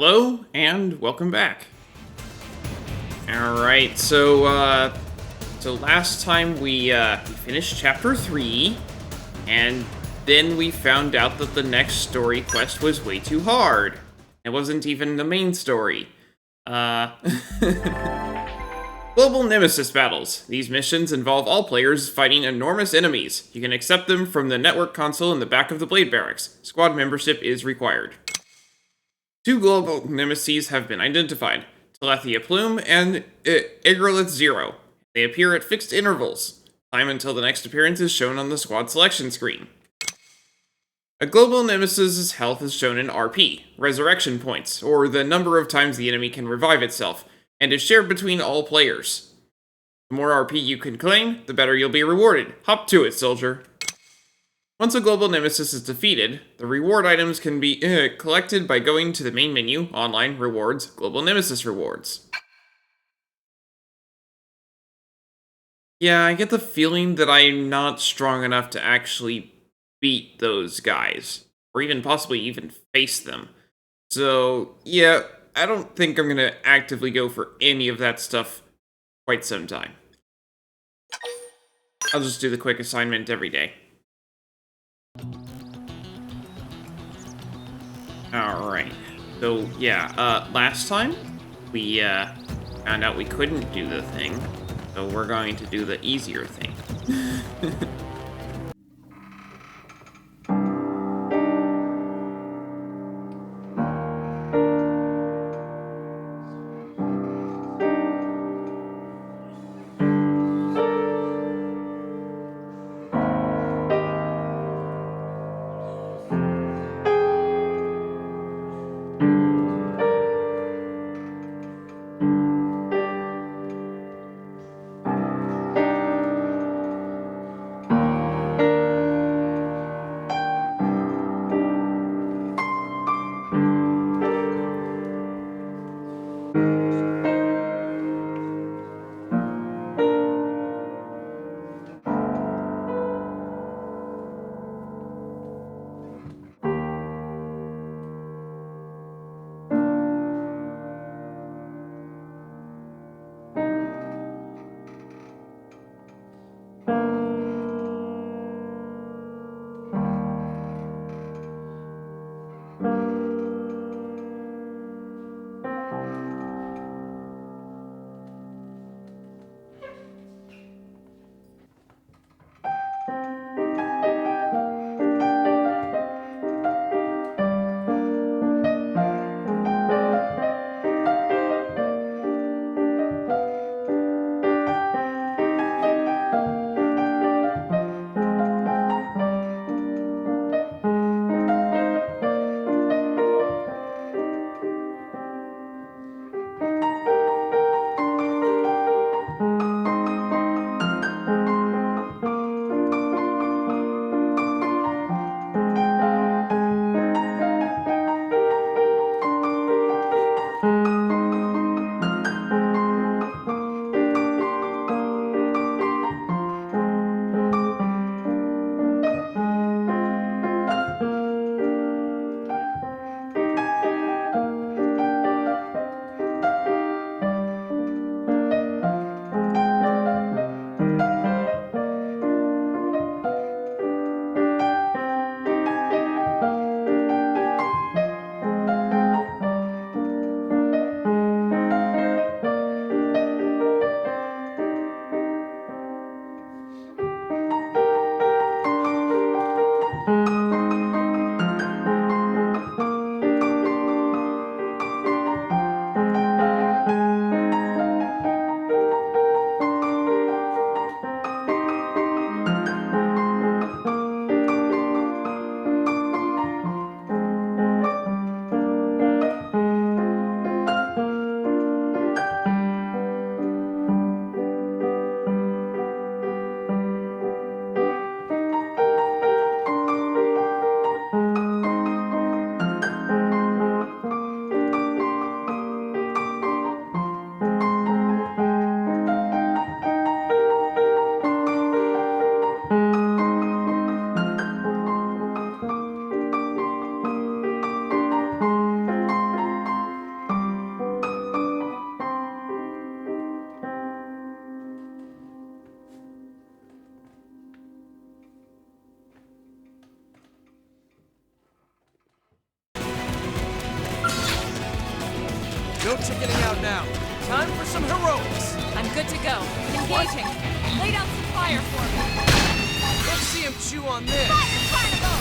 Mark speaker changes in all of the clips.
Speaker 1: Hello, and welcome back. Alright, so last time we finished Chapter 3, and then we found out that the next story quest was way too hard. It wasn't even the main story. Global Nemesis battles. These missions involve all players fighting enormous enemies. You can accept them from the network console in the back of the Blade Barracks. Squad membership is required. 2 global nemesis have been identified, Telethia Plume and Igrolith Zero. They appear at fixed intervals. Time until the next appearance is shown on the squad selection screen. A global nemesis's health is shown in RP, resurrection points, or the number of times the enemy can revive itself, and is shared between all players. The more RP you can claim, the better you'll be rewarded. Hop to it, soldier. Once a global nemesis is defeated, the reward items can be collected by going to the main menu, Online, Rewards, Global Nemesis Rewards. Yeah, I get the feeling that I'm not strong enough to actually beat those guys, or even possibly even face them. So, yeah, I don't think I'm gonna actively go for any of that stuff quite some time. I'll just do the quick assignment every day. Alright, so yeah, last time we found out we couldn't do the thing, so we're going to do the easier thing.
Speaker 2: No chickening out now. Time for some heroics.
Speaker 3: I'm good to go. Engaging. Lay down some fire for me.
Speaker 2: Let's see him chew on this.
Speaker 3: Fire carnival!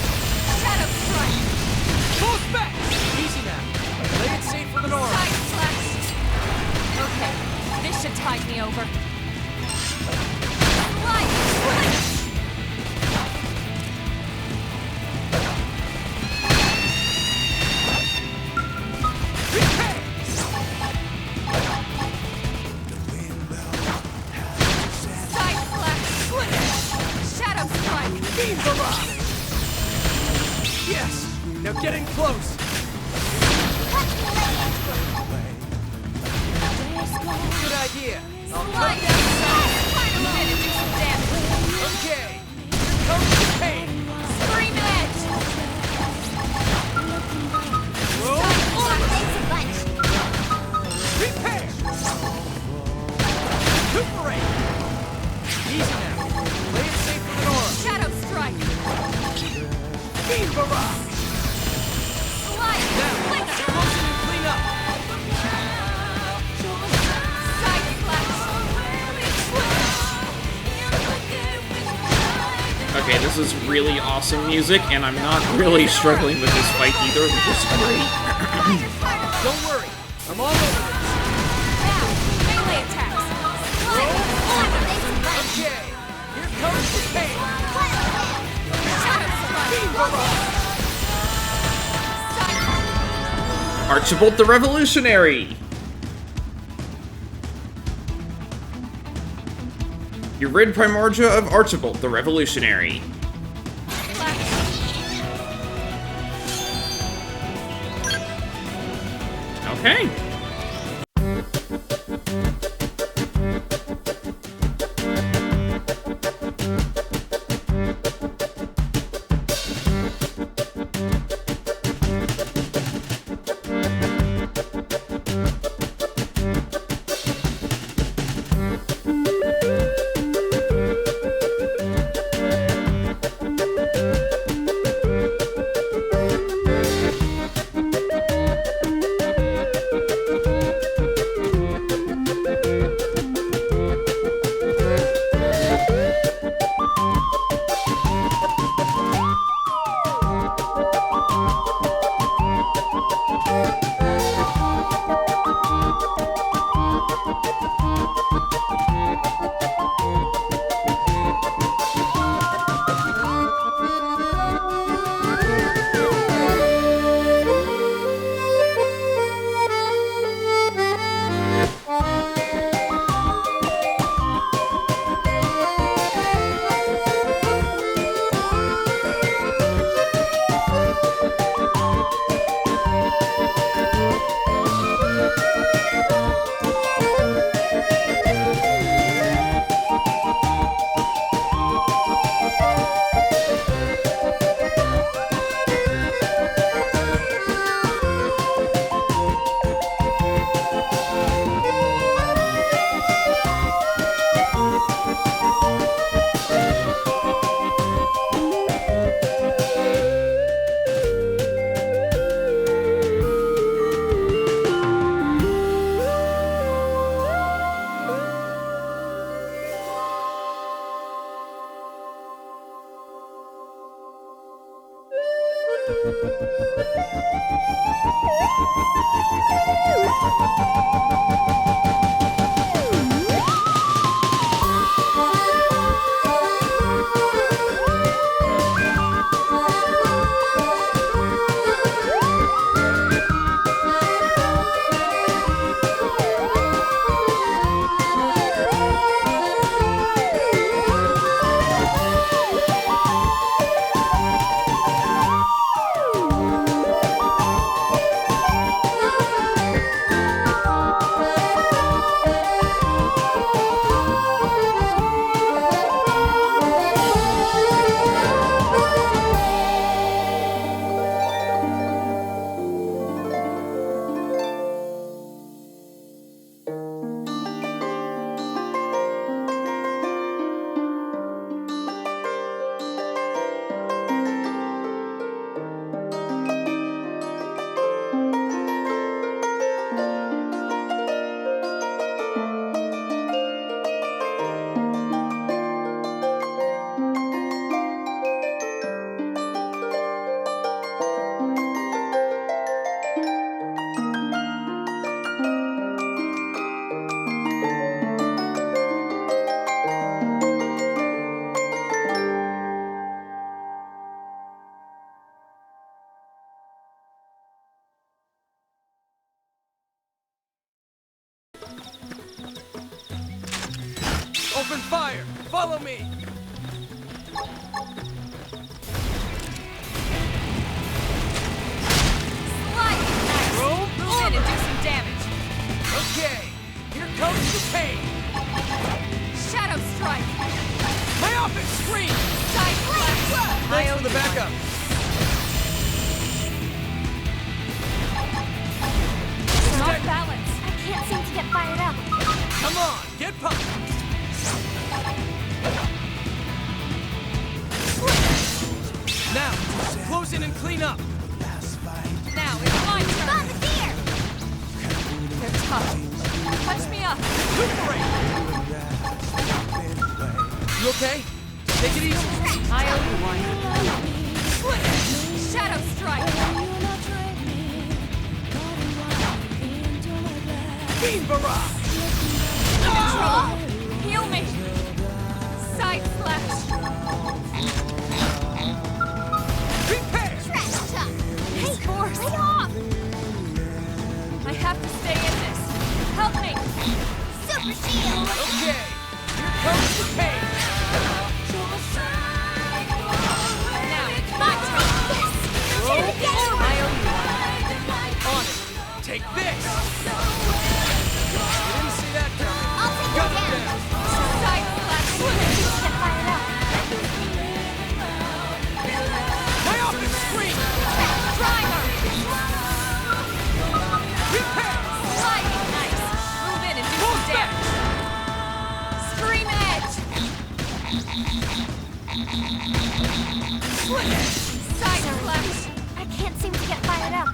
Speaker 3: Shadow strike!
Speaker 2: Close back! Easy now. Play it safe for the north.
Speaker 3: Side flex! Okay, this should tide me over. Slide! Slide!
Speaker 2: Yes! Now get in close! Good idea! I'll come down
Speaker 3: Finally do some damage!
Speaker 2: Okay! Here comes the pain!
Speaker 3: Scream edge!
Speaker 2: Roll! Prepare! Recuperate! Easy now! Play it safe for the north!
Speaker 3: Shadow strike!
Speaker 2: Beam barrage!
Speaker 3: Slide!
Speaker 2: Now, explosion and clean up!
Speaker 3: Side flex!
Speaker 1: Okay, this is really awesome music, and I'm not really struggling with this fight either, which is great.
Speaker 2: Don't worry, I'm all over this.
Speaker 3: Now, melee attacks! Slide!
Speaker 2: Okay, here comes the pain!
Speaker 3: Shadow strike!
Speaker 2: Beam barrage!
Speaker 1: Archibald the Revolutionary! Eurid Primordia of Archibald the Revolutionary. Okay.
Speaker 2: Open fire! Follow me!
Speaker 3: Slide! Nice!
Speaker 2: Roll
Speaker 3: Move in and do some damage!
Speaker 2: Okay, here comes the pain!
Speaker 3: Shadow strike!
Speaker 2: Myopic scream!
Speaker 3: Side flash!
Speaker 2: Thanks for the backup!
Speaker 3: It's off balance!
Speaker 4: I can't seem to get fired up.
Speaker 2: Come on, get pumped! Now, close in and clean up!
Speaker 3: Now it's my turn!
Speaker 4: Bombardier!
Speaker 3: They're tough. Punch me up!
Speaker 2: Recuperate! You okay? Take it easy!
Speaker 3: I owe you one. Shadow strike!
Speaker 2: Beam barrage!
Speaker 3: Heal me! Side flash!
Speaker 2: Repair!
Speaker 4: Trash chuck!
Speaker 3: Hey, force!
Speaker 4: Lay off!
Speaker 3: I have to stay in this. Help me!
Speaker 4: Super shield!
Speaker 2: Okay, here comes the pain!
Speaker 3: Now it's my turn!
Speaker 4: Yes!
Speaker 2: Roll
Speaker 4: Get it!
Speaker 3: I owe you
Speaker 2: on it! Take this! You didn't see that coming.
Speaker 4: I'll take
Speaker 2: Gun
Speaker 4: it
Speaker 2: it
Speaker 4: down!
Speaker 2: down!
Speaker 3: Side flash!
Speaker 4: Get fired up!
Speaker 2: Myopic scream!
Speaker 3: Primer!
Speaker 2: Repair!
Speaker 3: Sliding nice! Move in and do
Speaker 2: Pull
Speaker 3: some
Speaker 2: back!
Speaker 3: damage! Scream edge! Side flash!
Speaker 4: I can't seem to get fired up.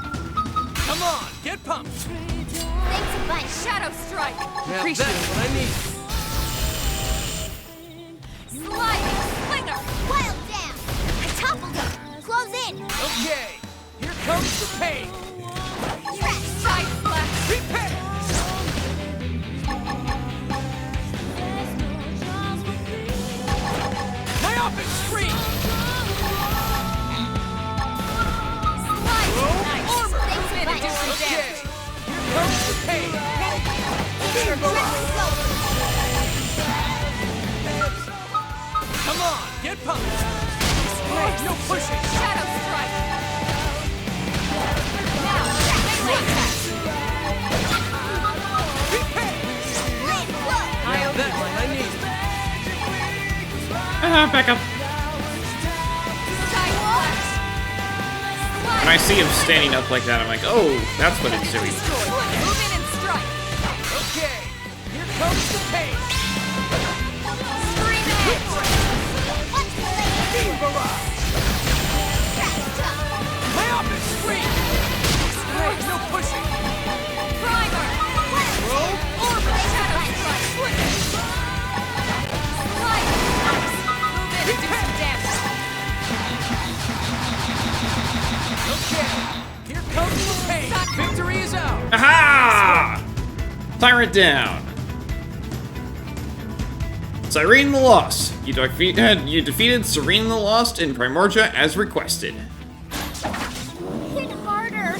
Speaker 2: Come on, get pumped!
Speaker 4: Thanks a bunch.
Speaker 3: Shadow strike!
Speaker 2: Now that's what I need.
Speaker 3: Sliding slinger!
Speaker 4: Wild down! I toppled him! Close in!
Speaker 2: Okay, here comes the pain!
Speaker 4: Trash!
Speaker 3: Side flash!
Speaker 2: Repair! Myopic scream!
Speaker 3: Sliding nice!
Speaker 2: armor!
Speaker 3: Move in and do some
Speaker 2: Okay,
Speaker 3: damage!
Speaker 2: here comes the pain! Beam barrage! Come on, get pumped! Hey, no pushing!
Speaker 3: Shadow strike! Now, melee attack!
Speaker 2: Repair!
Speaker 3: I
Speaker 2: Now
Speaker 3: owe
Speaker 2: that's
Speaker 3: you
Speaker 2: what
Speaker 3: one.
Speaker 2: I need.
Speaker 1: Back up.
Speaker 3: Side flash!
Speaker 1: When I see him standing up like that, I'm like, oh, that's what it's doing.
Speaker 3: Destroy! Move in and strike!
Speaker 2: Okay, here comes the pain!
Speaker 3: Scream edge!
Speaker 2: Beam barrage! Myopic scream! Hey, no pushing!
Speaker 3: Primer!
Speaker 2: Roll armor!
Speaker 3: Shadow strike! Slide! Nice! Move in and do some damage!
Speaker 2: Okay, here comes the pain! Victory is ours!
Speaker 1: Aha! Tyrant down. Cyrene the Lost. You defeated Cyrene the Lost in Primordia as requested.
Speaker 4: Hit harder!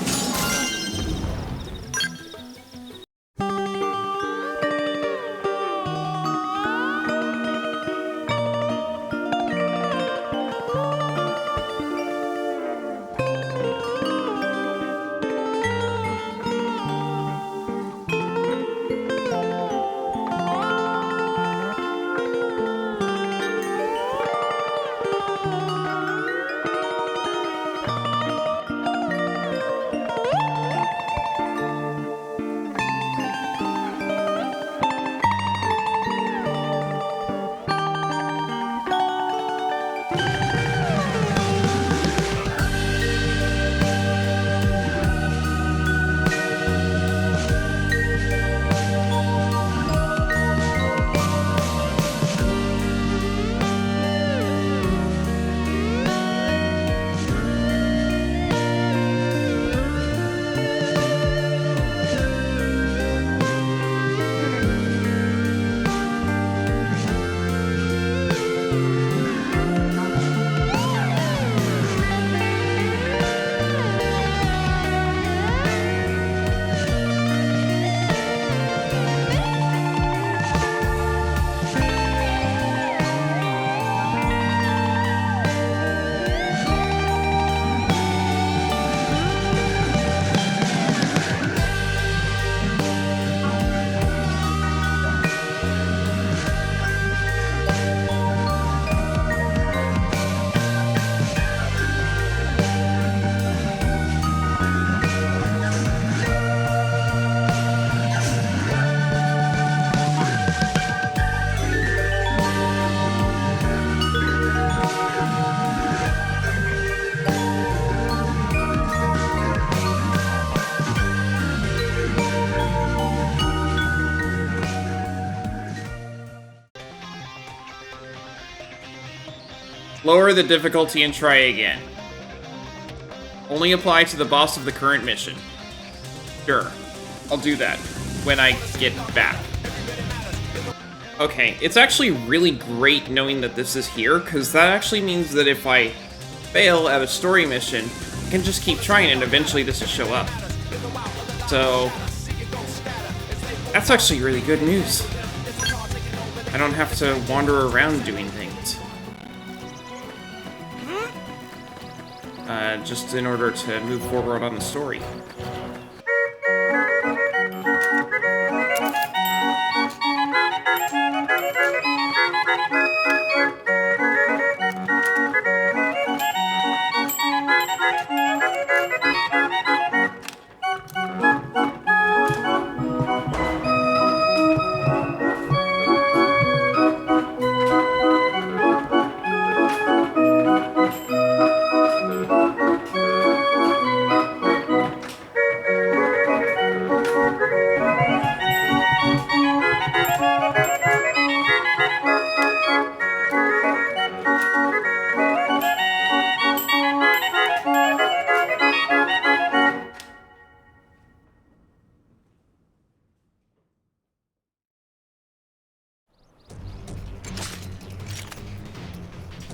Speaker 1: Lower the difficulty and try again. Only apply to the boss of the current mission. Sure, I'll do that when I get back. Okay, it's actually really great knowing that this is here, because that actually means that if I fail at a story mission, I can just keep trying and eventually this will show up. So, that's actually really good news. I don't have to wander around doing things. Just in order to move forward on the story.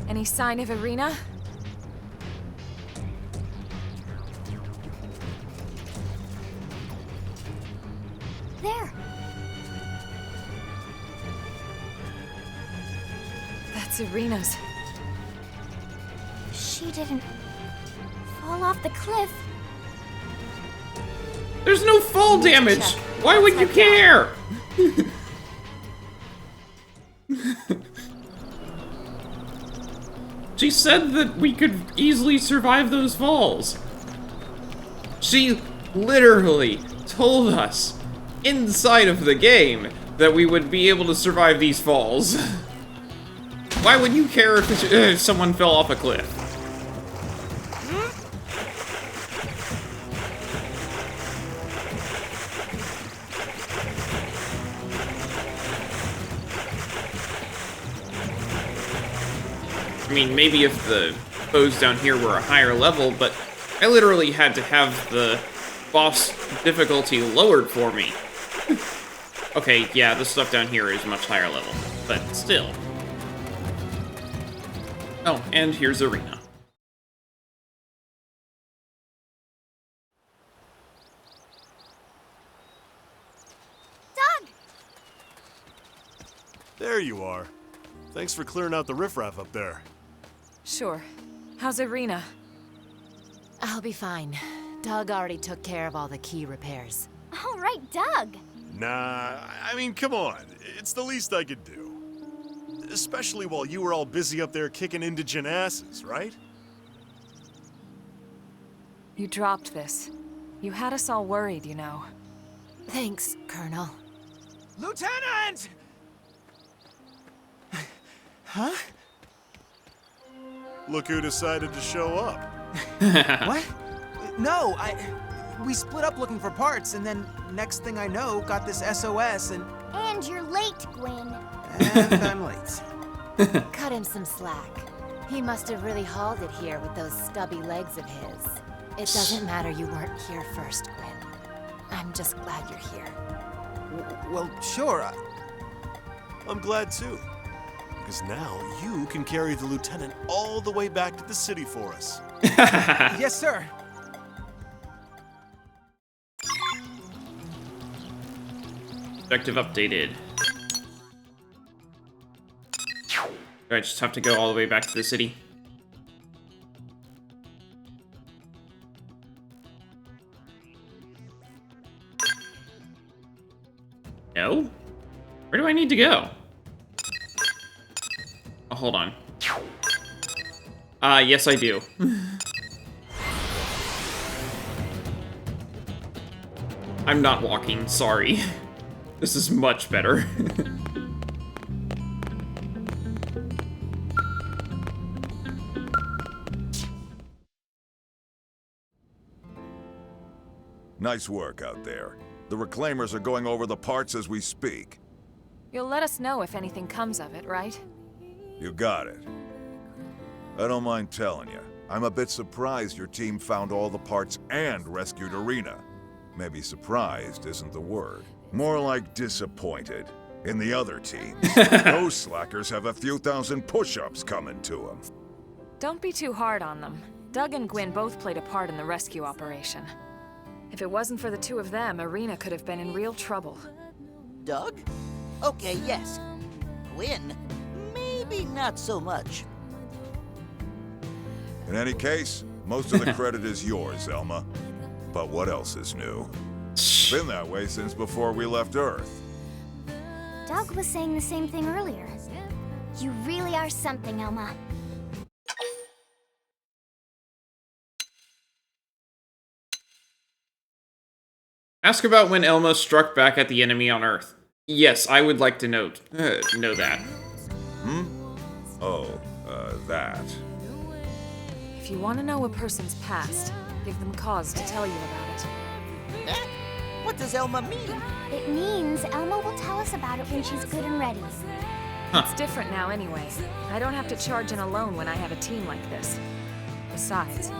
Speaker 3: Any sign of Irina?
Speaker 4: There.
Speaker 3: That's Irina's.
Speaker 4: She didn't fall off the cliff.
Speaker 1: There's no fall damage! Why would you care? She said that we could easily survive those falls. She literally told us inside of the game that we would be able to survive these falls. Why would you care if someone fell off a cliff? I mean, maybe if the foes down here were a higher level, but I literally had to have the boss difficulty lowered for me. Okay, yeah, the stuff down here is much higher level, but still. Oh, and here's Irina.
Speaker 4: Doug!
Speaker 5: There you are. Thanks for clearing out the riffraff up there.
Speaker 3: Sure. How's Irina?
Speaker 6: I'll be fine. Doug already took care of all the key repairs.
Speaker 4: All right, Doug.
Speaker 5: Nah, I mean, come on. It's the least I could do. Especially while you were all busy up there kicking indigent asses, right?
Speaker 3: You dropped this. You had us all worried, you know.
Speaker 6: Thanks, Colonel.
Speaker 2: Lieutenant!
Speaker 7: Huh?
Speaker 5: Look who decided to show up.
Speaker 7: What? No, we split up looking for parts, and then next thing I know, got this SOS, and
Speaker 4: And you're late, Gwyn.
Speaker 7: I'm late.
Speaker 6: Cut him some slack. He must have really hauled it here with those stubby legs of his. It doesn't matter you weren't here first, Gwyn. I'm just glad you're here.
Speaker 7: Well, sure.
Speaker 5: I'm glad too. Because now you can carry the lieutenant all the way back to the city for us.
Speaker 7: Yes, sir.
Speaker 1: Objective updated. Do I just have to go all the way back to the city? No? Where do I need to go? Oh, hold on. Yes I do. I'm not walking, sorry. This is much better.
Speaker 8: Nice work out there. The reclaimers are going over the parts as we speak.
Speaker 3: You'll let us know if anything comes of it, right?
Speaker 8: You got it. I don't mind telling you, I'm a bit surprised your team found all the parts and rescued Irina. Maybe surprised isn't the word. More like disappointed. In the other teams, those slackers have a few thousand push-ups coming to them.
Speaker 9: Don't be too hard on them. Doug and Gwyn both played a part in the rescue operation. If it wasn't for the two of them, Irina could have been in real trouble.
Speaker 10: Doug? Okay, yes. Gwyn? Maybe not so much.
Speaker 8: In any case, most of the credit is yours, Elma. But what else is new? It's been that way since before we left Earth.
Speaker 4: Doug was saying the same thing earlier. You really are something, Elma.
Speaker 1: Ask about when Elma struck back at the enemy on Earth. Yes, I would like to know that.
Speaker 8: Oh, that.
Speaker 9: If you want to know a person's past, give them cause to tell you about it.
Speaker 10: Eh? What does Elma mean?
Speaker 4: It means Elma will tell us about it when she's good and ready.
Speaker 9: It's different now anyway. I don't have to charge in alone when I have a team like this. Besides,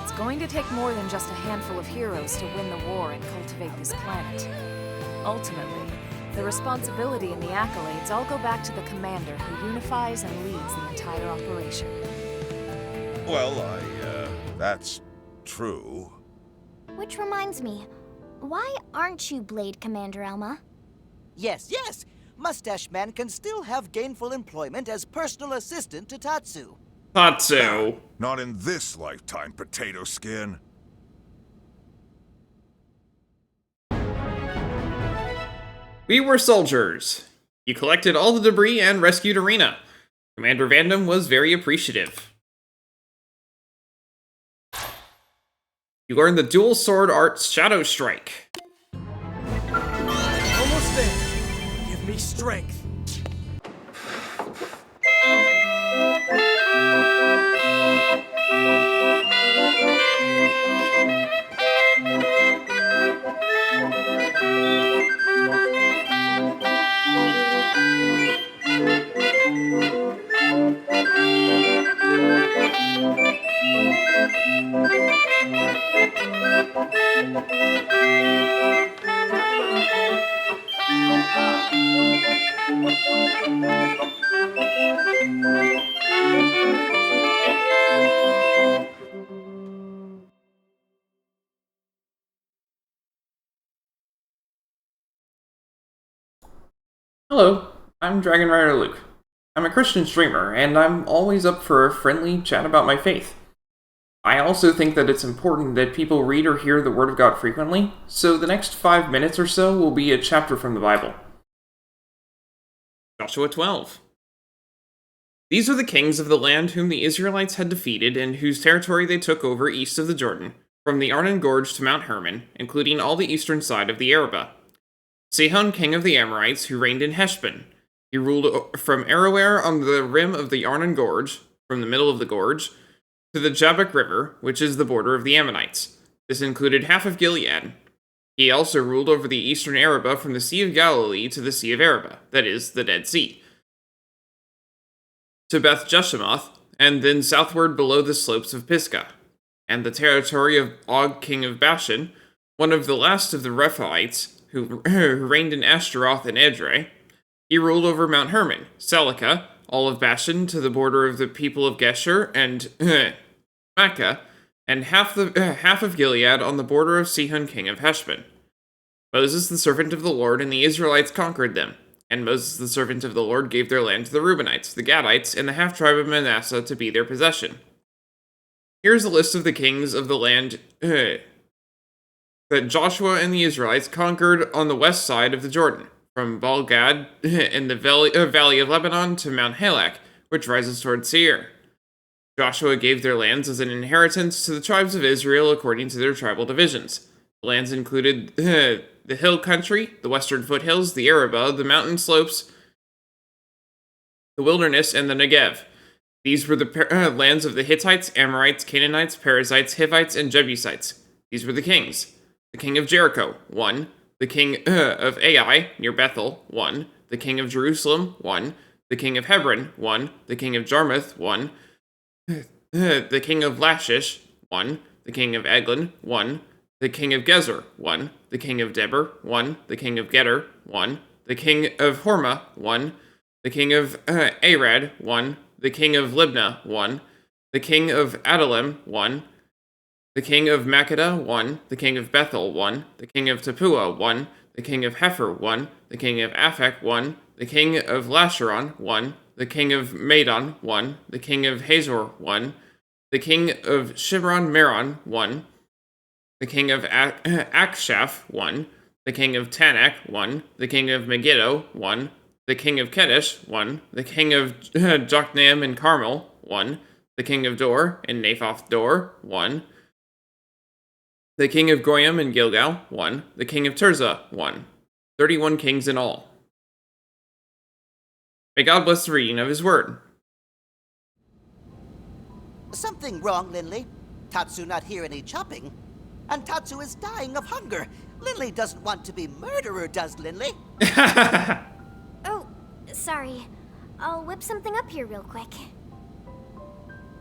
Speaker 9: it's going to take more than just a handful of heroes to win the war and cultivate this planet. Ultimately, the responsibility and the accolades all go back to the commander who unifies and leads the entire operation.
Speaker 8: Well, that's true.
Speaker 4: Which reminds me, why aren't you Blade Commander, Elma?
Speaker 10: Yes, yes! Mustache Man can still have gainful employment as personal assistant to Tatsu.
Speaker 1: Tatsu.
Speaker 8: Not in this lifetime, potato skin.
Speaker 1: We were soldiers. You collected all the debris and rescued Irina. Commander Vandam was very appreciative. You learned the dual sword art Shadow Strike.
Speaker 2: Almost there. Give me strength.
Speaker 1: Hello, I'm Dragon Rider Luke. I'm a Christian streamer, and I'm always up for a friendly chat about my faith. I also think that it's important that people read or hear the Word of God frequently, so the next 5 minutes or so will be a chapter from the Bible. Joshua 12. These are the kings of the land whom the Israelites had defeated and whose territory they took over east of the Jordan, from the Arnon Gorge to Mount Hermon, including all the eastern side of the Arabah. Sihon, king of the Amorites, who reigned in Heshbon. He ruled from Aroer on the rim of the Arnon Gorge, from the middle of the gorge, to the Jabbok River, which is the border of the Ammonites. This included half of Gilead. He also ruled over the eastern Arabah from the Sea of Galilee to the Sea of Arabah, that is, the Dead Sea, to Beth Jeshemoth, and then southward below the slopes of Pisgah, and the territory of Og, king of Bashan, one of the last of the Rephaites, who reigned in Ashtaroth and Edrei. He ruled over Mount Hermon, Selica, all of Bashan to the border of the people of Gesher, and Makkah, and half of Gilead on the border of Sihon, king of Heshbon. Moses, the servant of the Lord, and the Israelites conquered them, and Moses, the servant of the Lord, gave their land to the Reubenites, the Gadites, and the half-tribe of Manasseh to be their possession. Here's a list of the kings of the land that Joshua and the Israelites conquered on the west side of the Jordan, from Baal-Gad in the valley of Lebanon to Mount Halak, which rises toward Seir. Joshua gave their lands as an inheritance to the tribes of Israel according to their tribal divisions. The lands included the hill country, the western foothills, the Arabah, the mountain slopes, the wilderness, and the Negev. These were the lands of the Hittites, Amorites, Canaanites, Perizzites, Hivites, and Jebusites. These were the kings. The king of Jericho, 1. The king of Ai, near Bethel, 1. The king of Jerusalem, 1. The king of Hebron, 1. The king of Jarmuth, 1. the king of Lashish, 1. The king of Eglin, 1. The king of Gezer, 1. The king of Deber, 1. The king of Getter, 1. The king of Horma, 1. The king of Arad, 1. The king of Libna, 1. The king of Adalem, 1. The king of Makeda, 1. The king of Bethel, 1. The king of Tapua, 1. The king of Heifer, 1. The king of Aphek, 1. The king of Lasharon, 1. The king of Madon, 1. The king of Hazor, 1. The king of Shimron Meron, 1. The king of Akshaf, 1. The king of Tanak, 1. The king of Megiddo, 1. The king of Kedesh, 1. The king of Jokneam and Carmel, 1. The king of Dor and Naphoth Dor, 1. The king of Goyim and Gilgal, 1. The king of Tirzah, 1. 31 kings in all. May God bless the reading of his word.
Speaker 10: Something wrong, Linley? Tatsu not hear any chopping. And Tatsu is dying of hunger. Linley doesn't want to be murderer, does Linley?
Speaker 4: Oh, sorry. I'll whip something up here real quick.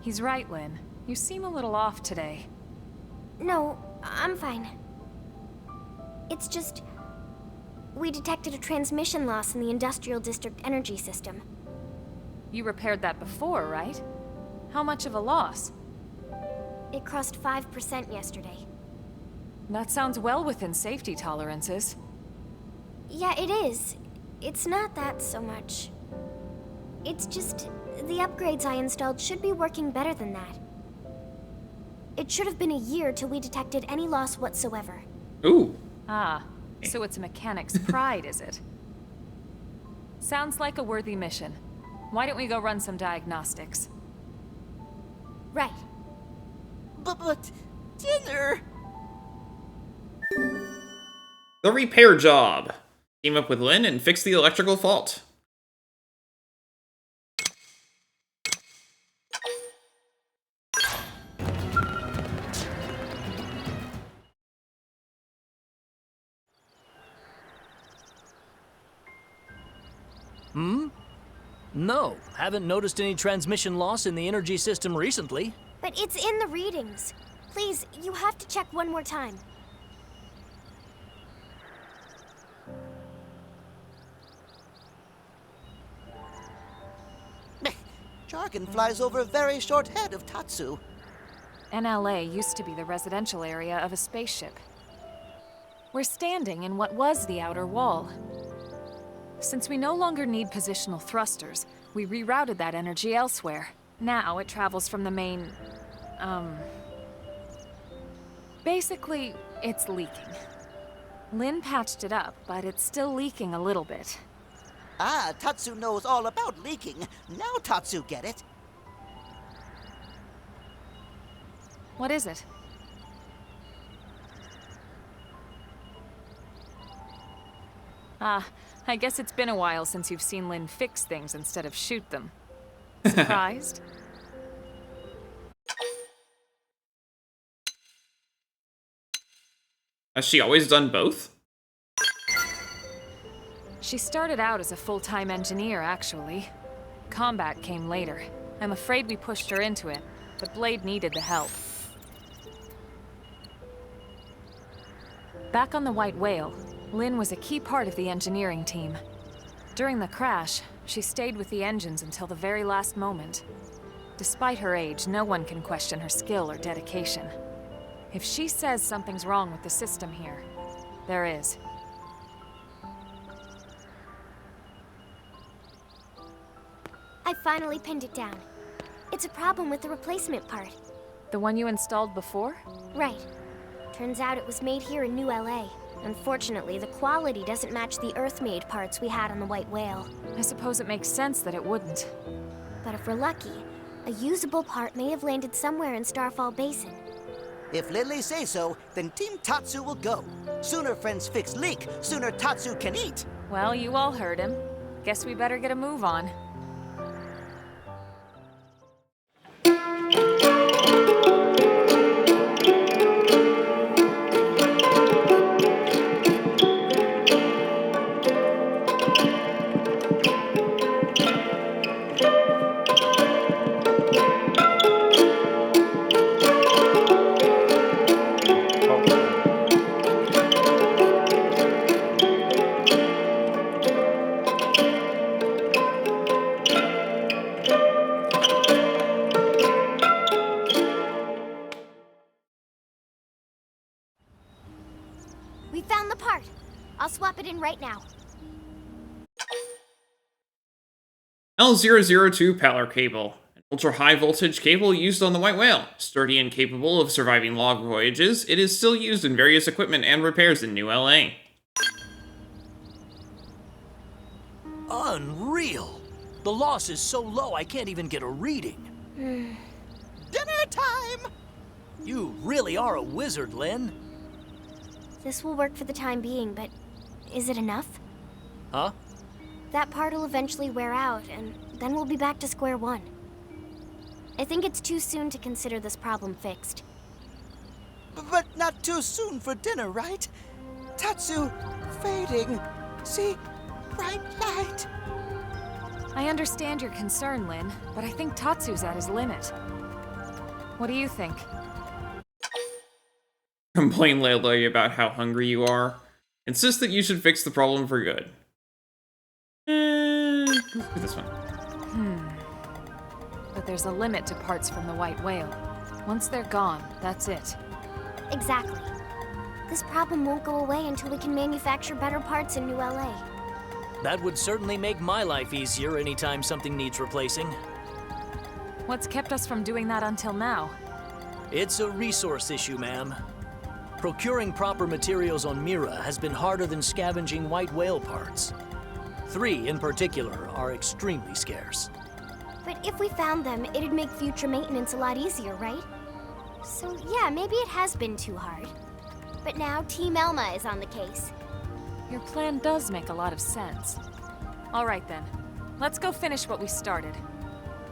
Speaker 9: He's right, Lynn. You seem a little off today.
Speaker 4: No, I'm fine. It's just... we detected a transmission loss in the Industrial District energy system.
Speaker 9: You repaired that before, right? How much of a loss?
Speaker 4: It crossed 5% yesterday.
Speaker 9: That sounds well within safety tolerances.
Speaker 4: Yeah, it is. It's not that so much. It's just... the upgrades I installed should be working better than that. It should have been a year till we detected any loss whatsoever.
Speaker 1: Ooh.
Speaker 9: Ah, so it's a mechanic's pride, is it? Sounds like a worthy mission. Why don't we go run some diagnostics?
Speaker 4: Right.
Speaker 10: But dinner...
Speaker 1: The repair job. Team up with Lynn and fix the electrical fault.
Speaker 11: No, haven't noticed any transmission loss in the energy system recently.
Speaker 4: But it's in the readings. Please, you have to check one more time.
Speaker 10: Jargon flies over a very short head of Tatsu.
Speaker 9: NLA used to be the residential area of a spaceship. We're standing in what was the outer wall. Since we no longer need positional thrusters, we rerouted that energy elsewhere. Now it travels from the main... Basically, it's leaking. Lynn patched it up, but it's still leaking a little bit.
Speaker 10: Ah, Tatsu knows all about leaking. Now Tatsu get it.
Speaker 9: What is it? Ah, I guess it's been a while since you've seen Lynn fix things instead of shoot them. Surprised?
Speaker 1: Has she always done both?
Speaker 9: She started out as a full-time engineer, actually. Combat came later. I'm afraid we pushed her into it, but Blade needed the help. Back on the White Whale, Lynn was a key part of the engineering team. During the crash, she stayed with the engines until the very last moment. Despite her age, no one can question her skill or dedication. If she says something's wrong with the system here, there is.
Speaker 4: I finally pinned it down. It's a problem with the replacement part.
Speaker 9: The one you installed before?
Speaker 4: Right. Turns out it was made here in New LA. Unfortunately, the quality doesn't match the Earth-made parts we had on the White Whale.
Speaker 9: I suppose it makes sense that it wouldn't.
Speaker 4: But if we're lucky, a usable part may have landed somewhere in Starfall Basin.
Speaker 10: If Lily says so, then Team Tatsu will go. Sooner friends fix leak, sooner Tatsu can eat.
Speaker 9: Well, you all heard him. Guess we better get a move on.
Speaker 4: We found the part. I'll swap it in right now.
Speaker 1: L002 Power Cable. An ultra-high voltage cable used on the White Whale. Sturdy and capable of surviving long voyages, it is still used in various equipment and repairs in New LA.
Speaker 11: Unreal! The loss is so low I can't even get a reading.
Speaker 10: Dinner time!
Speaker 11: You really are a wizard, Lynn.
Speaker 4: This will work for the time being, but is it enough?
Speaker 11: Huh?
Speaker 4: That part will eventually wear out, and then we'll be back to square one. I think it's too soon to consider this problem fixed.
Speaker 10: But not too soon for dinner, right? Tatsu, fading. See? Bright light.
Speaker 9: I understand your concern, Lynn, but I think Tatsu's at his limit. What do you think?
Speaker 1: Complain lately about how hungry you are. Insist that you should fix the problem for good. Let's do this one.
Speaker 9: But there's a limit to parts from the White Whale. Once they're gone, that's it.
Speaker 4: Exactly. This problem won't go away until we can manufacture better parts in New LA.
Speaker 11: That would certainly make my life easier anytime something needs replacing.
Speaker 9: What's kept us from doing that until now?
Speaker 11: It's a resource issue, ma'am. Procuring proper materials on Mira has been harder than scavenging White Whale parts. 3, in particular, are extremely scarce.
Speaker 4: But if we found them, it'd make future maintenance a lot easier, right? So yeah, maybe it has been too hard. But now Team Elma is on the case.
Speaker 9: Your plan does make a lot of sense. All right then, let's go finish what we started.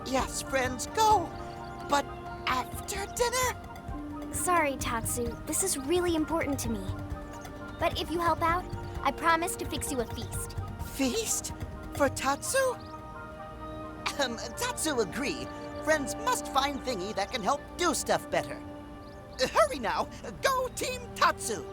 Speaker 10: Yes, friends, go. But after dinner?
Speaker 4: Sorry, Tatsu. This is really important to me. But if you help out, I promise to fix you a feast.
Speaker 10: Feast? For Tatsu? Tatsu agree. Friends must find thingy that can help do stuff better. Hurry now. Go Team Tatsu.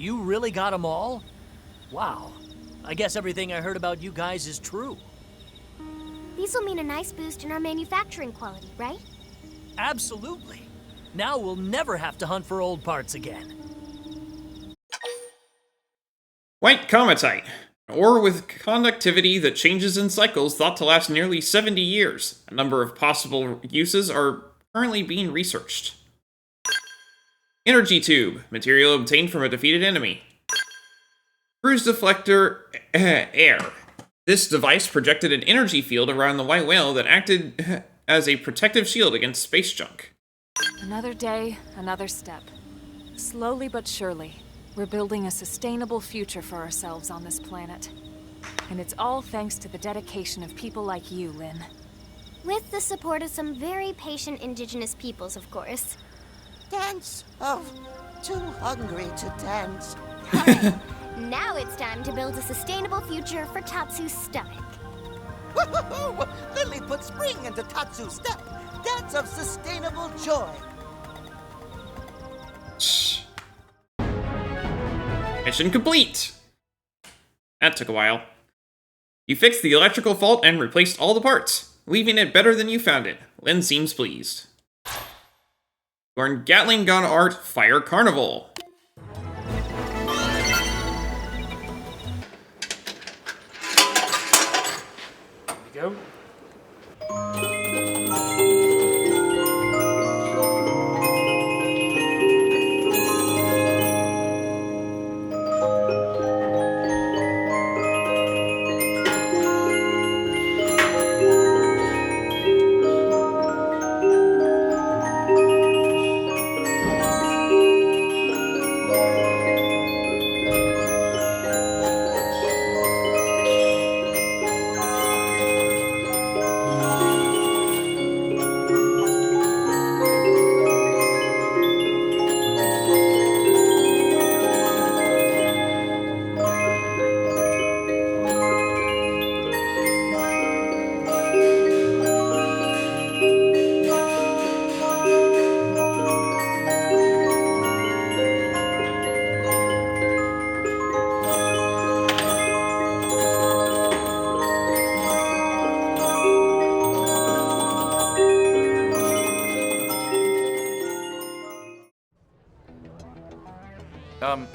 Speaker 11: You really got them all? Wow. I guess everything I heard about you guys is true.
Speaker 4: These will mean a nice boost in our manufacturing quality, right?
Speaker 11: Absolutely. Now we'll never have to hunt for old parts again.
Speaker 1: White cometite, an ore with conductivity that changes in cycles thought to last nearly 70 years. A number of possible uses are currently being researched. Energy tube, material obtained from a defeated enemy. Cruise deflector air. This device projected an energy field around the white whale that acted as a protective shield against space junk.
Speaker 9: Another day, another step. Slowly but surely, we're building a sustainable future for ourselves on this planet. And it's all thanks to the dedication of people like you, Lynn.
Speaker 4: With the support of some very patient indigenous peoples, of course.
Speaker 10: Dance? Oh, too hungry to dance.
Speaker 4: Now it's time to build a sustainable future for Tatsu's stomach.
Speaker 10: Woohoo! Lily put spring into Tatsu's step. Dance of sustainable joy.
Speaker 1: Mission complete! That took a while. You fixed the electrical fault and replaced all the parts, leaving it better than you found it. Lynn seems pleased. You earned Gatling Gun Art Fire Carnival.
Speaker 2: Here we go.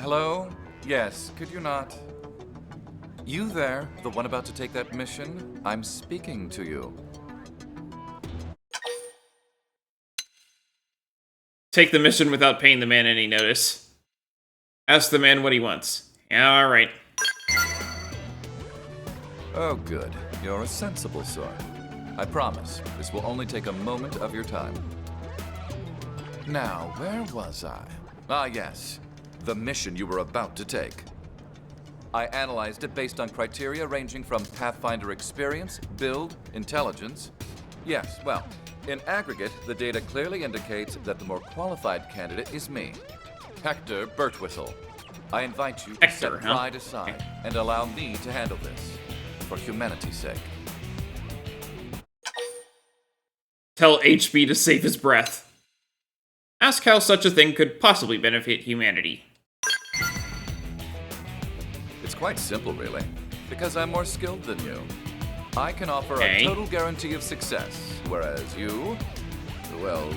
Speaker 12: Hello? Yes, could you not? You there, the one about to take that mission? I'm speaking to you.
Speaker 1: Take the mission without paying the man any notice. Ask the man what he wants. Alright.
Speaker 12: Oh, good. You're a sensible sort. I promise, this will only take a moment of your time. Now, where was I? Ah, yes. The mission you were about to take. I analyzed it based on criteria ranging from Pathfinder experience, build, intelligence. Yes, well, in aggregate, the data clearly indicates that the more qualified candidate is me, Hector Birtwhistle. I invite you to set pride aside and allow me to handle this, for humanity's sake.
Speaker 1: Tell HB to save his breath. Ask how such a thing could possibly benefit humanity.
Speaker 12: It's quite simple, really, because I'm more skilled than you. I can offer a total guarantee of success, whereas you, well,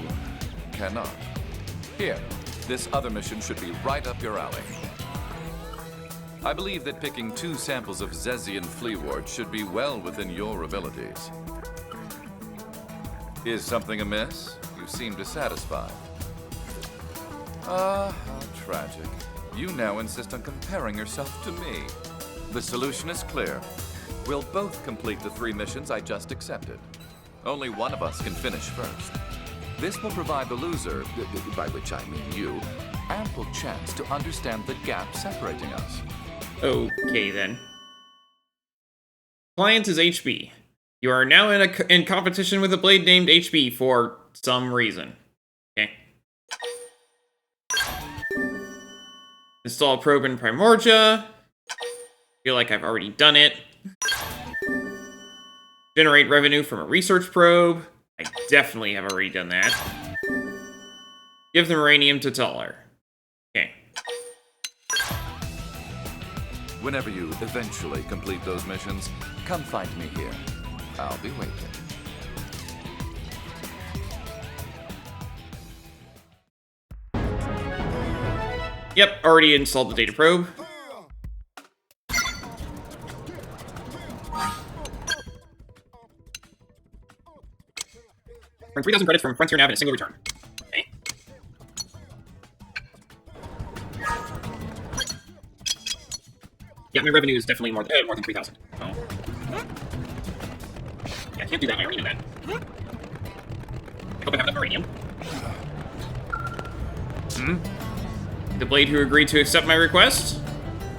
Speaker 12: cannot. Here, this other mission should be right up your alley. I believe that picking 2 samples of Zezian Fleawort should be well within your abilities. Is something amiss? You seem dissatisfied. Ah, how tragic. You now insist on comparing yourself to me. The solution is clear. We'll both complete the 3 missions I just accepted. Only one of us can finish first. This will provide the loser, by which I mean you, ample chance to understand the gap separating us.
Speaker 1: Okay, then. Client is HB. You are now in competition with a blade named HB for some reason. Okay. Install a probe in Primordia. Feel like I've already done it. Generate revenue from a research probe. I definitely have already done that. Give the uranium to Taller. Okay.
Speaker 12: Whenever you eventually complete those missions, come find me here. I'll be waiting.
Speaker 1: Yep, already installed the data probe. Earn 3,000 credits from Frontier Nav in a single return. Okay. Yeah, my revenue is definitely more than 3,000. So. Yeah, I can't do that. I already knew that. I hope I have enough uranium. The blade who agreed to accept my request?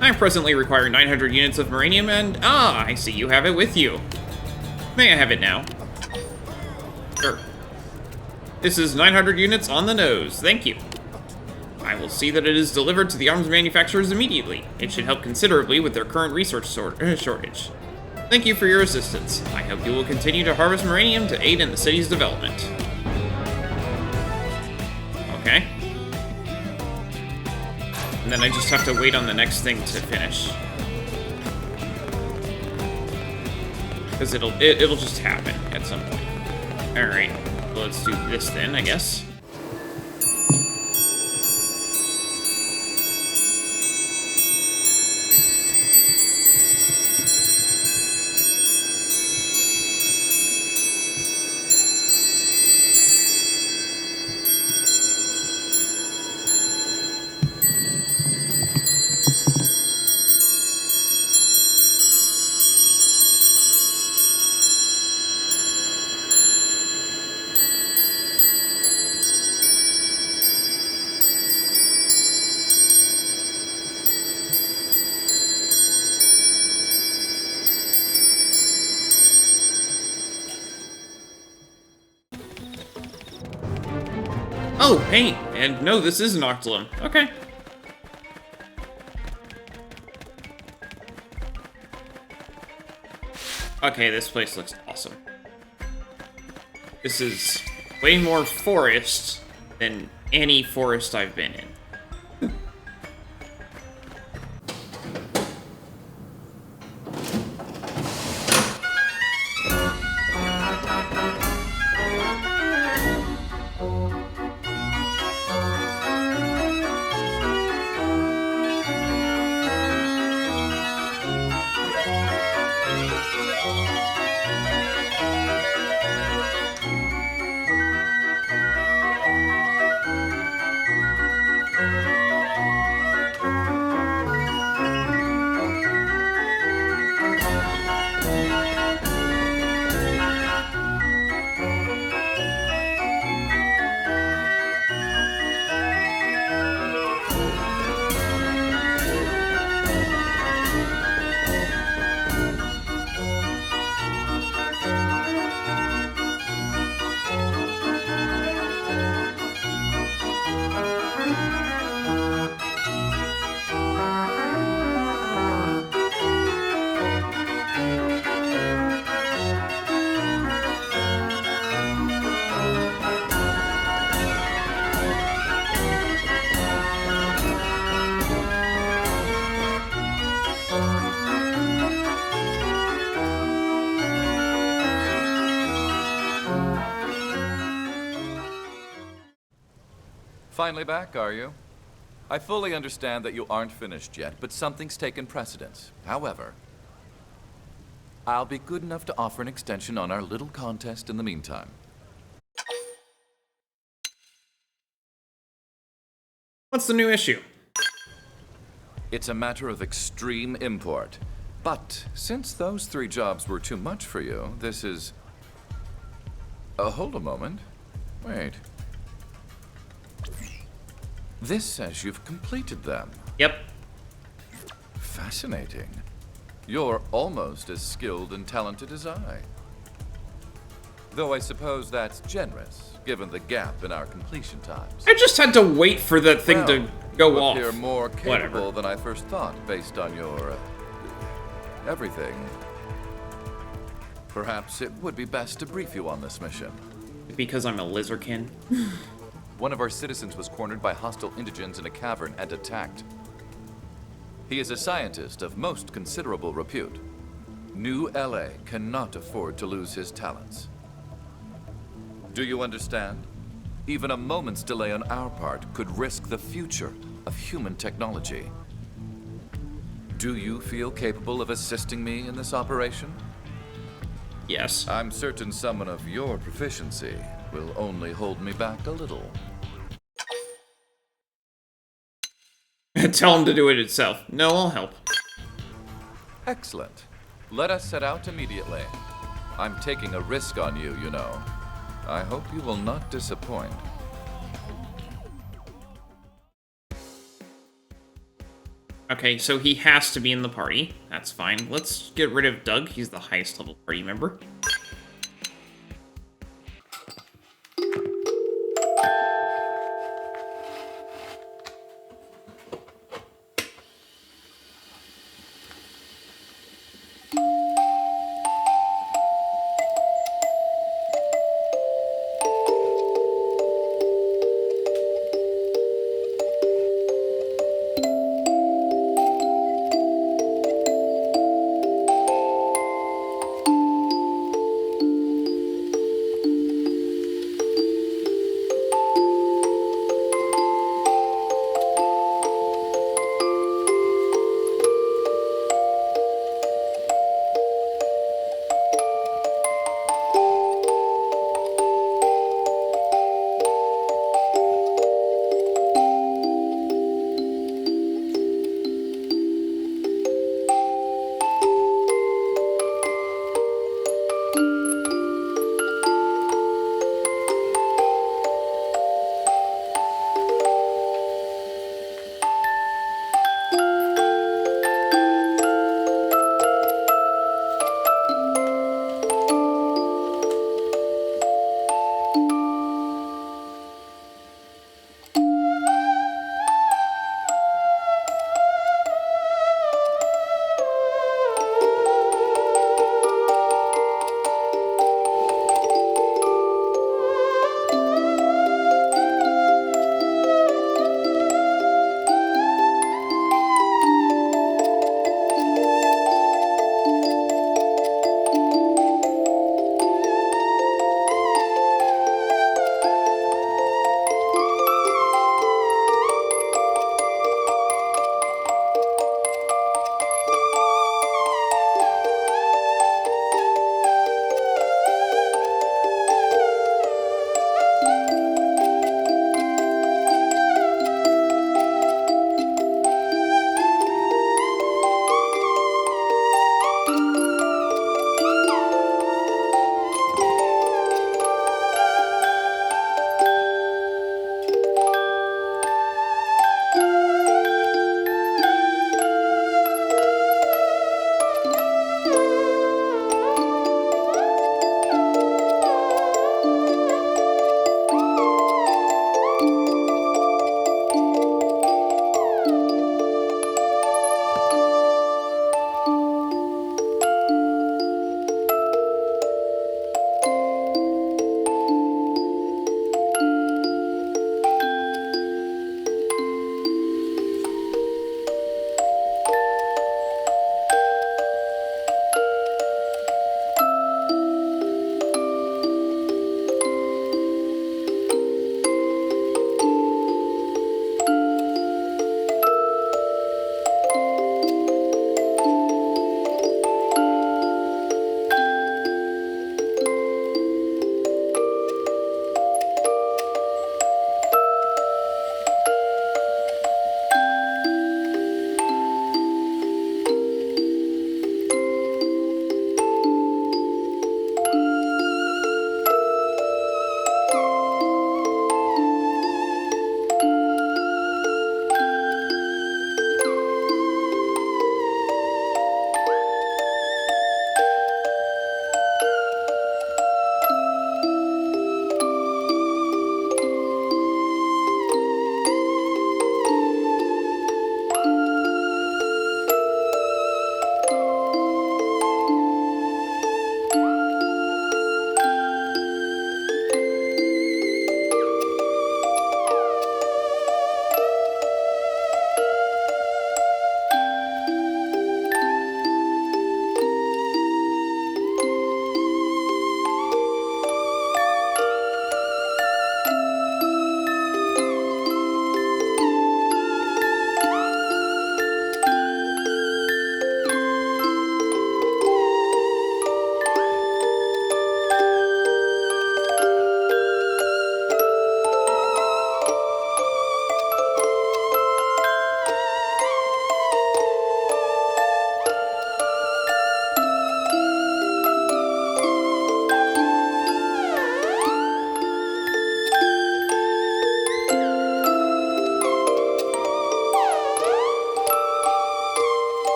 Speaker 1: I presently require 900 units of uranium, and I see you have it with you. May I have it now? Sure. This is 900 units on the nose. Thank you. I will see that it is delivered to the arms manufacturers immediately. It should help considerably with their current research shortage. Thank you for your assistance. I hope you will continue to harvest uranium to aid in the city's development. Okay. And then I just have to wait on the next thing to finish. Because it'll just happen at some point. Alright, well, let's do this then, I guess. Oh, hey, and no, this is an Octolum. Okay. Okay, this place looks awesome. This is way more forest than any forest I've been in.
Speaker 12: Finally back, are you? I fully understand that you aren't finished yet, but something's taken precedence. However, I'll be good enough to offer an extension on our little contest in the meantime.
Speaker 1: What's the new issue?
Speaker 12: It's a matter of extreme import. But since those 3 jobs were too much for you, this is... hold a moment. Wait. This says you've completed them.
Speaker 1: Yep.
Speaker 12: Fascinating. You're almost as skilled and talented as I. Though I suppose that's generous, given the gap in our completion times.
Speaker 1: I just had to wait for that thing to go off.
Speaker 12: You're more capable
Speaker 1: Whatever.
Speaker 12: than I first thought, based on your... everything. Perhaps it would be best to brief you on this mission.
Speaker 1: Because I'm a lizardkin.
Speaker 12: One of our citizens was cornered by hostile indigents in a cavern and attacked. He is a scientist of most considerable repute. New LA cannot afford to lose his talents. Do you understand? Even a moment's delay on our part could risk the future of human technology. Do you feel capable of assisting me in this operation?
Speaker 1: Yes.
Speaker 12: I'm certain someone of your proficiency will only hold me back a little.
Speaker 1: Tell him to do it itself. No, I'll help.
Speaker 12: Excellent. Let us set out immediately. I'm taking a risk on you, you know. I hope you will not disappoint.
Speaker 1: Okay, so he has to be in the party. That's fine. Let's get rid of Doug. He's the highest level party member.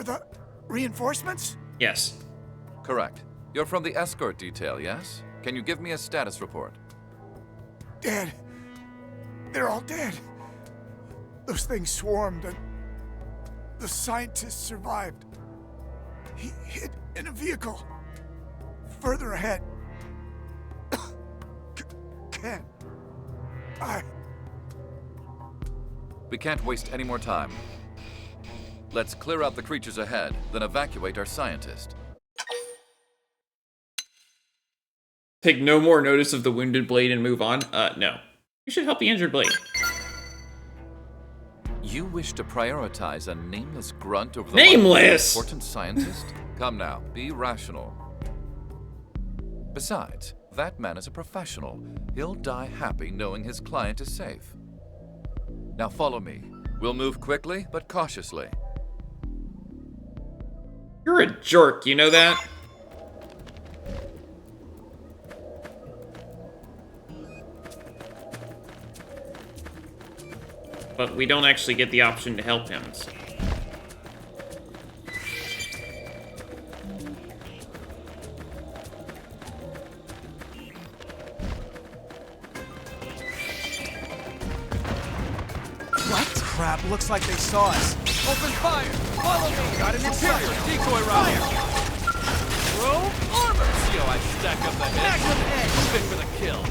Speaker 13: for the reinforcements?
Speaker 1: Yes.
Speaker 12: Correct. You're from the escort detail, yes? Can you give me a status report?
Speaker 13: Dead. They're all dead. Those things swarmed and the scientist survived. He hid in a vehicle further ahead. Can't.
Speaker 12: We can't waste any more time. Let's clear out the creatures ahead, then evacuate our scientist.
Speaker 1: Take no more notice of the wounded blade and move on? No. You should help the injured blade.
Speaker 12: You wish to prioritize a nameless grunt over the
Speaker 1: Nameless!
Speaker 12: important scientist? Come now, be rational. Besides, that man is a professional. He'll die happy knowing his client is safe. Now follow me. We'll move quickly, but cautiously.
Speaker 1: You're a jerk, you know that? But we don't actually get the option to help him, so.
Speaker 7: What? Crap, looks like they saw us.
Speaker 2: Open fire! Follow me!
Speaker 7: Got an
Speaker 2: Superior decoy round! Throw armor! See how I stack up the hits? Move in for the kill.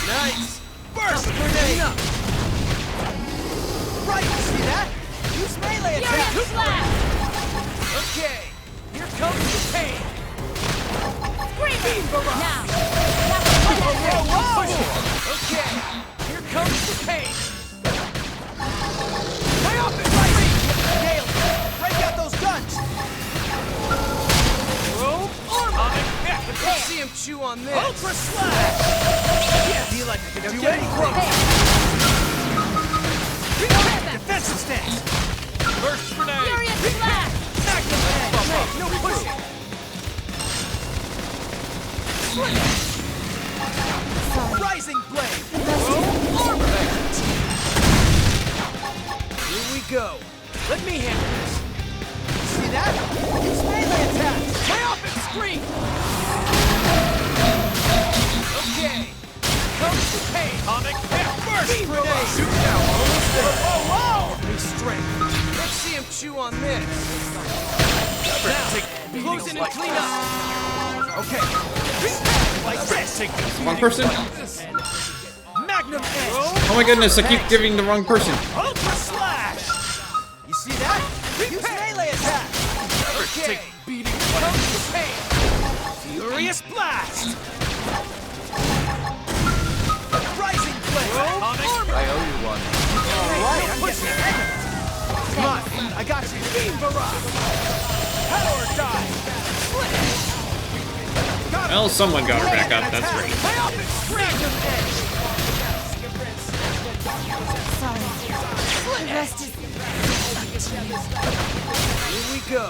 Speaker 2: Nice! Burst grenade!
Speaker 7: Right, see that? Use melee attack!
Speaker 2: Okay, here comes the pain!
Speaker 3: Beam barrage! Now!
Speaker 2: Whoa! Okay, here comes the pain! Lay off it, right!
Speaker 7: Nailed it! Break out those guns!
Speaker 2: Throw armor! Let's see him chew on this!
Speaker 7: Ultra slash! Yeah, feel like I can do anything! Defensive stance!
Speaker 2: Burst grenade!
Speaker 3: Furious blast!
Speaker 2: No pushing!
Speaker 7: Rising blade!
Speaker 2: Armor! Here we go. Let me handle this.
Speaker 7: See that? Use melee attack!
Speaker 2: Lay off and scream! Okay. Comes the pain. Atomic hit. Burst grenade. Shoot down. Whoa! Give me strength. Let's see him chew on this. Now, close in and clean up. Okay. Like this.
Speaker 1: Wrong person?
Speaker 2: Magnum edge.
Speaker 1: Oh my goodness, I keep giving the wrong person.
Speaker 7: Ultra slash! You see that? Use melee attack!
Speaker 2: Okay. Beating comes the pain. Furious blast.
Speaker 7: Rising blade!
Speaker 12: I owe you one.
Speaker 7: Alright, I'm getting the hang of it. Come on, I got you. Beam barrage! Power dive!
Speaker 1: Well, someone got her back up, that's great.
Speaker 7: Magnum edge!
Speaker 2: Here we go.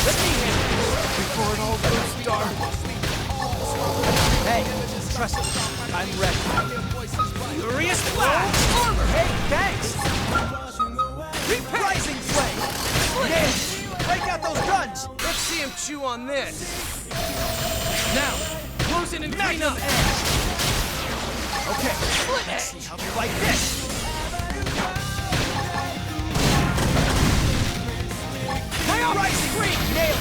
Speaker 2: Let me handle this before it all goes dark.
Speaker 7: Hey, trust me, I'm ready.
Speaker 2: Furious blast! Armor!
Speaker 7: Hey, thanks! Rising flame! Nailed! Break out those guns!
Speaker 2: Let's see him chew on this. Now, close in and clean up.
Speaker 7: Okay, let's see how they like this! Rising green! Nailed!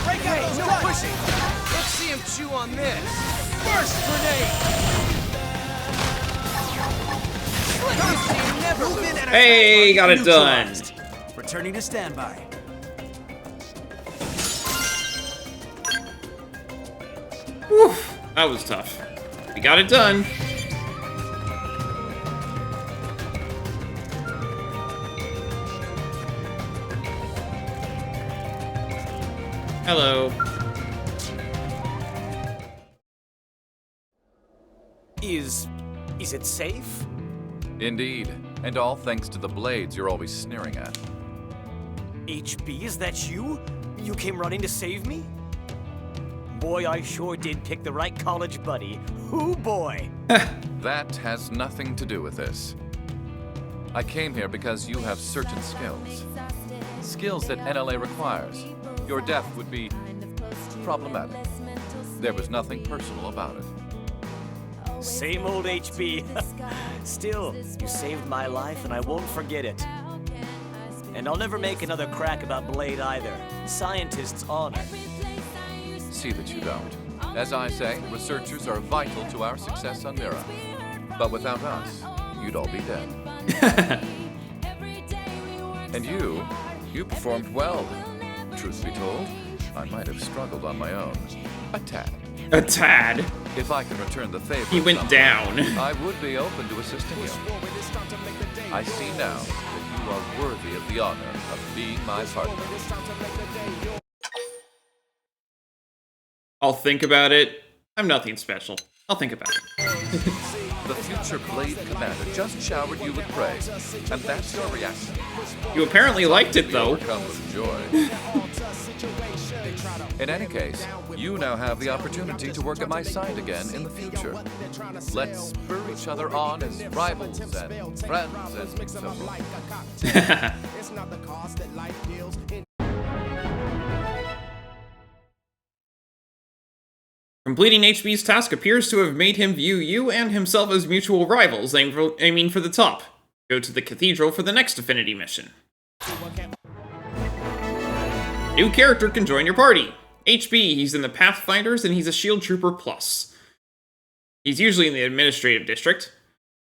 Speaker 7: Break out those guns!
Speaker 2: Pushing! Let's see him chew on this.
Speaker 7: Burst grenade! Move in and
Speaker 1: Hey, got it done.
Speaker 7: Returning to standby.
Speaker 1: Whew, that was tough. We got it done. Hello.
Speaker 2: Is it safe?
Speaker 12: Indeed, and all thanks to the blades you're always sneering at.
Speaker 2: HB, is that you? You came running to save me? Boy, I sure did pick the right college buddy. Hoo boy!
Speaker 12: That has nothing to do with this. I came here because you have certain skills. skills that NLA requires. Your death would be problematic. There was nothing personal about it.
Speaker 14: Same old HB. Still, you saved my life and I won't forget it. And I'll never make another crack about Blade either. Scientists' honor.
Speaker 12: See that you don't. As I say, researchers are vital to our success on Mira. But without us, you'd all be dead. And you performed well. Truth be told, I might have struggled on my own. A tad.
Speaker 1: A tad?
Speaker 12: If I can return the favor,
Speaker 1: He went down.
Speaker 12: I would be open to assisting you. I see now that you are worthy of the honor of being my partner.
Speaker 1: I'll think about it. I'm nothing special. I'll think about it.
Speaker 12: The future Blade Commander just showered you with praise, and that's your reaction.
Speaker 1: You apparently liked it, though.
Speaker 12: Overcome with joy. In any case, you now have the opportunity to work at my side again in the future. Let's spur each other on as rivals and friends and so forth.
Speaker 1: Completing HB's task appears to have made him view you and himself as mutual rivals, aiming for the top. Go to the cathedral for the next affinity mission. New character can join your party. HB, he's in the Pathfinders, and he's a Shield Trooper Plus. He's usually in the Administrative District.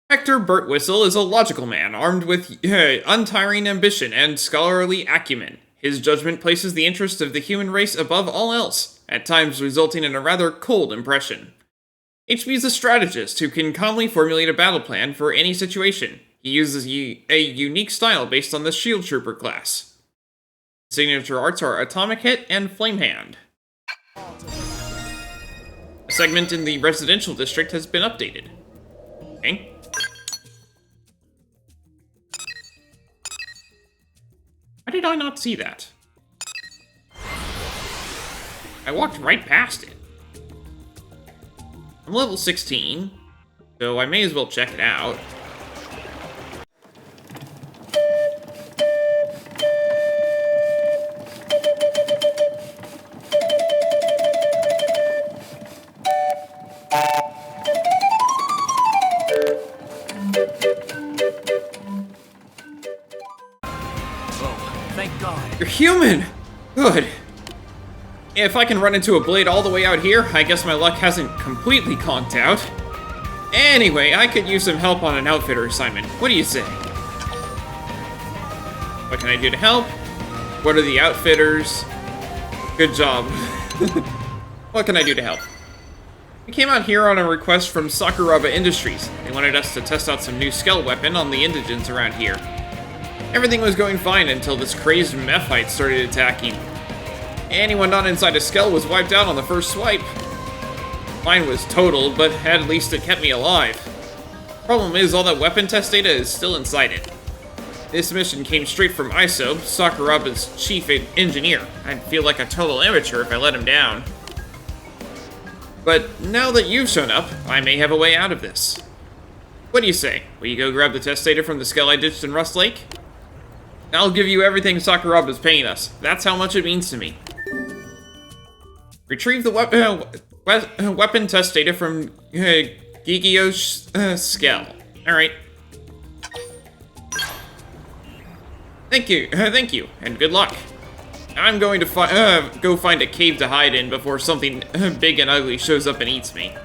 Speaker 1: Hector Burtwhistle is a logical man, armed with untiring ambition and scholarly acumen. His judgment places the interest of the human race above all else, at times resulting in a rather cold impression. HB is a strategist who can calmly formulate a battle plan for any situation. He uses a unique style based on the Shield Trooper class. Signature arts are Atomic Hit and Flame Hand. A segment in the residential district has been updated. Okay. Why did I not see that? I walked right past it. I'm level 16, so I may as well check it out. You're human! Good. If I can run into a blade all the way out here, I guess my luck hasn't completely conked out. Anyway, I could use some help on an outfitter assignment. What do you say? What can I do to help? What are the outfitters? Good job. What can I do to help? We came out here on a request from Sakuraba Industries. They wanted us to test out some new Skell weapon on the indigents around here. Everything was going fine until this crazed Mephite started attacking. Anyone not inside a Skell was wiped out on the first swipe. Mine was totaled, but at least it kept me alive. Problem is, all that weapon test data is still inside it. This mission came straight from ISO, Sakuraba's chief engineer. I'd feel like a total amateur if I let him down. But now that you've shown up, I may have a way out of this. What do you say? Will you go grab the test data from the Skell I ditched in Rust Lake? I'll give you everything Sakuraba's paying us. That's how much it means to me. Retrieve the weapon test data from Gigio's Skell. Alright. Thank you, and good luck. I'm going to go find a cave to hide in before something big and ugly shows up and eats me.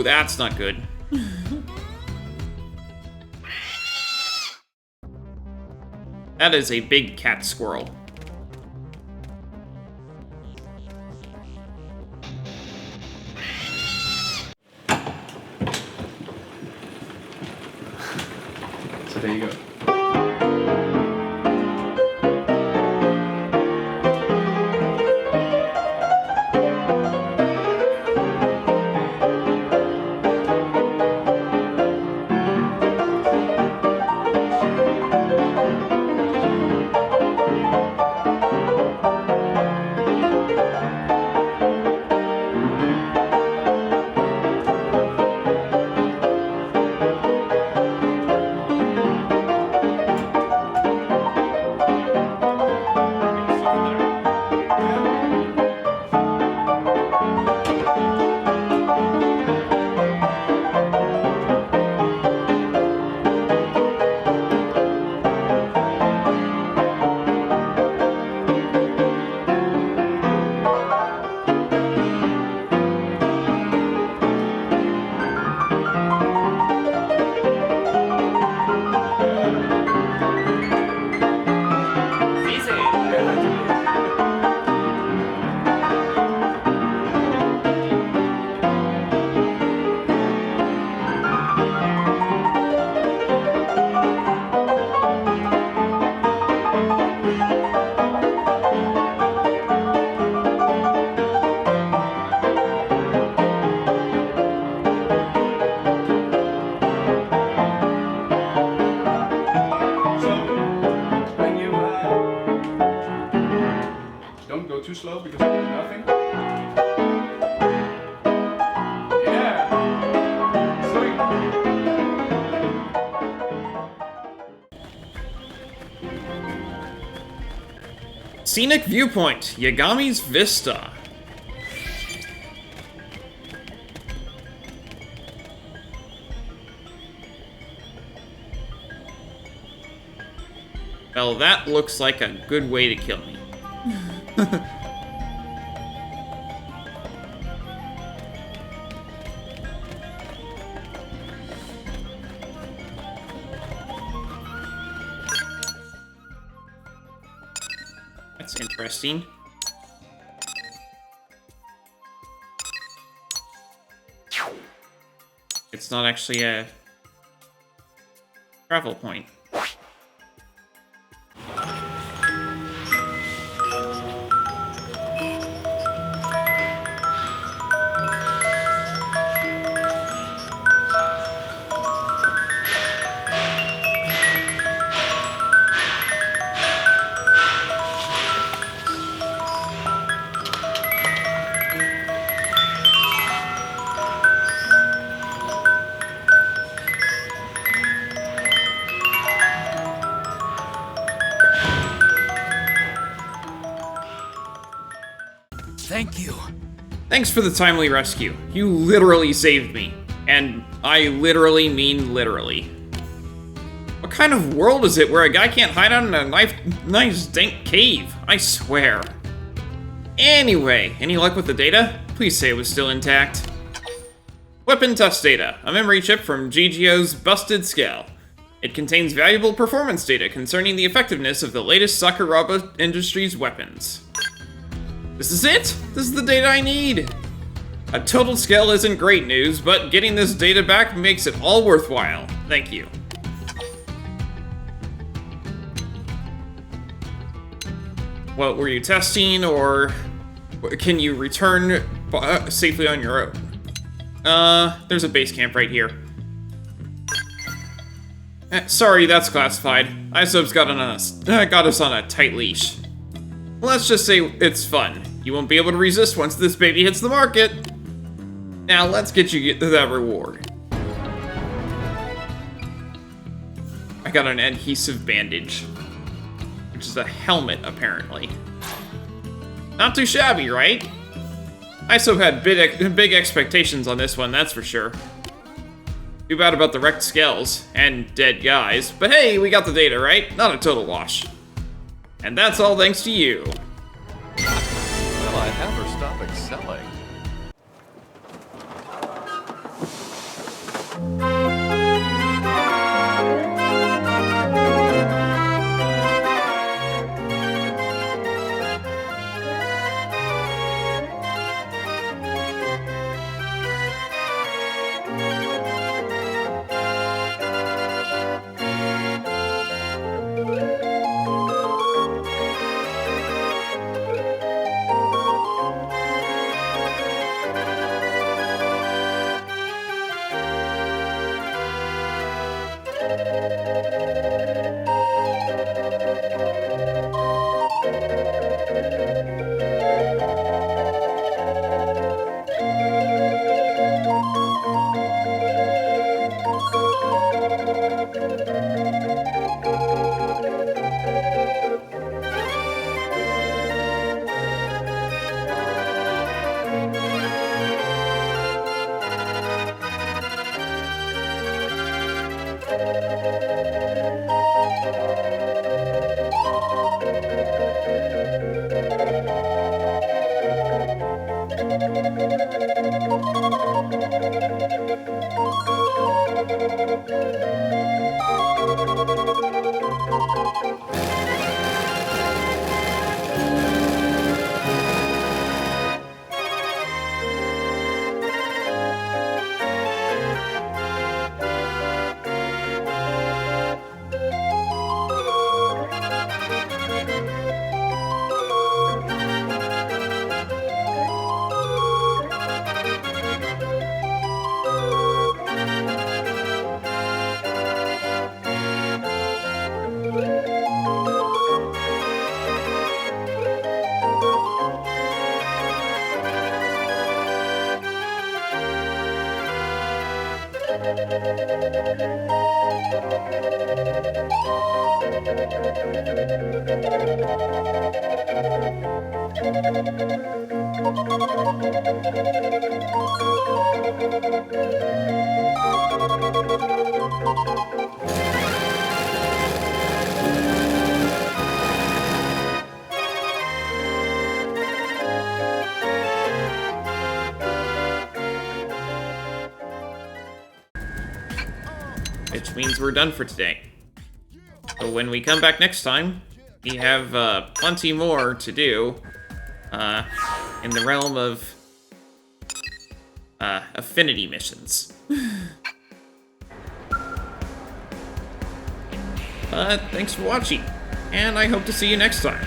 Speaker 1: Ooh, that's not good. That is a big cat squirrel.
Speaker 15: So there you go. Too slow because I do nothing. Yeah.
Speaker 1: Sweet. Scenic Viewpoint, Yagami's Vista. Well, that looks like a good way to kill me. That's interesting. It's not actually a travel point.
Speaker 2: Thank you.
Speaker 1: Thanks for the timely rescue. You literally saved me. And I literally mean literally. What kind of world is it where a guy can't hide out in a nice dank cave? I swear. Anyway, any luck with the data? Please say it was still intact. Weapon test data. A memory chip from GGO's Busted Ciel. It contains valuable performance data concerning the effectiveness of the latest Sakuraba Industries weapons. This is it! This is the data I need! A total scale isn't great news, but getting this data back makes it all worthwhile. Thank you. What were you testing, or can you return safely on your own? There's a base camp right here. Sorry, that's classified. ISOB's got us on a tight leash. Let's just say it's fun. You won't be able to resist once this baby hits the market. Now let's get you that reward. I got an adhesive bandage, which is a helmet apparently. Not too shabby, right? ISOB had big expectations on this one, that's for sure. Too bad about the wrecked scales and dead guys, but hey, we got the data, right? Not a total wash. And that's all thanks to you.
Speaker 12: Well, I have her stop excelling.
Speaker 1: Which means we're done for today. So when we come back next time, we have plenty more to do in the realm of affinity missions. But thanks for watching, and I hope to see you next time.